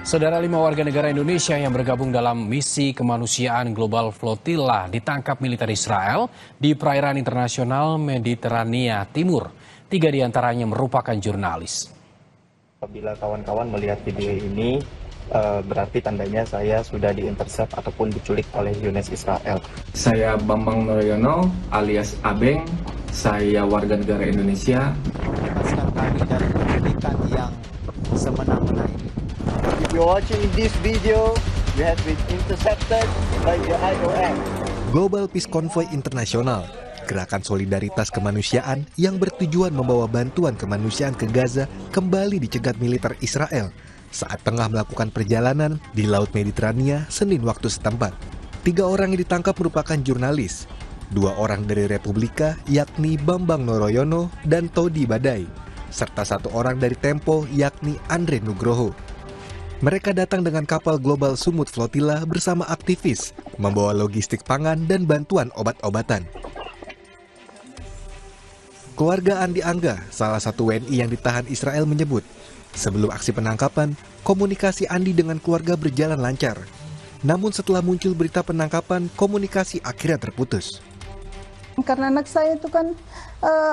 Saudara, 5 warga negara Indonesia yang bergabung dalam misi kemanusiaan Global Flotilla ditangkap militer Israel di perairan internasional Mediterania Timur. 3 diantaranya merupakan jurnalis. Apabila kawan-kawan melihat video ini, berarti tandanya saya sudah diintercept ataupun diculik oleh UNES Israel. Saya Bambang Noroyono alias Abeng, saya warga negara Indonesia. Bebaskan kami dari penculikan yang semena-mena ini. If you're watching this video, you have been intercepted by the IOM. Global Peace Convoy Internasional, gerakan solidaritas kemanusiaan yang bertujuan membawa bantuan kemanusiaan ke Gaza kembali dicegat militer Israel saat tengah melakukan perjalanan di Laut Mediterania Senin waktu setempat. 3 orang yang ditangkap merupakan jurnalis, 2 orang dari Republika yakni Bambang Noroyono dan Todi Badai, serta 1 orang dari Tempo yakni Andre Nugroho. Mereka datang dengan kapal Global Sumut Flotilla bersama aktivis, membawa logistik pangan dan bantuan obat-obatan. Keluarga Andi Angga, salah satu WNI yang ditahan Israel menyebut, sebelum aksi penangkapan, komunikasi Andi dengan keluarga berjalan lancar. Namun setelah muncul berita penangkapan, komunikasi akhirnya terputus. Karena anak saya itu kan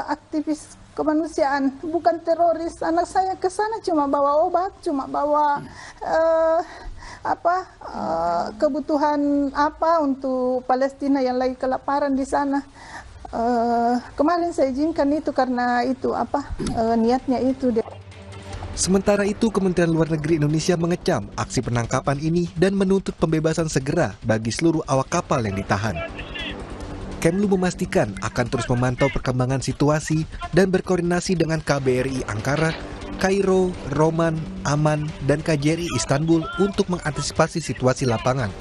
aktivis kemanusiaan, bukan teroris. Anak saya ke sana cuma bawa obat, cuma bawa kebutuhan untuk Palestina yang lagi kelaparan di sana. Kemarin saya izinkan itu karena itu niatnya itu. Sementara itu, Kementerian Luar Negeri Indonesia mengecam aksi penangkapan ini dan menuntut pembebasan segera bagi seluruh awak kapal yang ditahan. Kemlu memastikan akan terus memantau perkembangan situasi dan berkoordinasi dengan KBRI Ankara, Kairo, Roman, Amman, dan KJRI Istanbul untuk mengantisipasi situasi lapangan.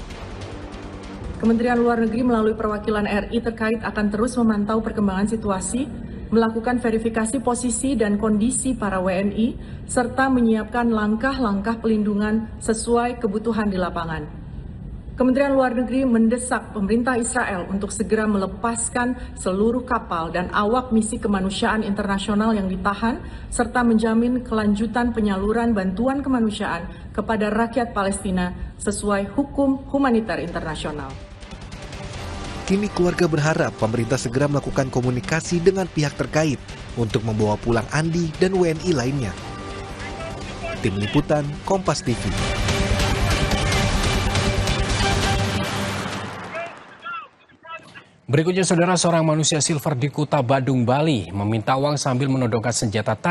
Kementerian Luar Negeri melalui perwakilan RI terkait akan terus memantau perkembangan situasi, melakukan verifikasi posisi dan kondisi para WNI, serta menyiapkan langkah-langkah pelindungan sesuai kebutuhan di lapangan. Kementerian Luar Negeri mendesak pemerintah Israel untuk segera melepaskan seluruh kapal dan awak misi kemanusiaan internasional yang ditahan, serta menjamin kelanjutan penyaluran bantuan kemanusiaan kepada rakyat Palestina sesuai hukum humaniter internasional. Kini keluarga berharap pemerintah segera melakukan komunikasi dengan pihak terkait untuk membawa pulang Andi dan WNI lainnya. Tim Liputan, Kompas TV. Berikutnya, saudara, seorang manusia silver di Kuta Badung, Bali meminta uang sambil menodongkan senjata tajam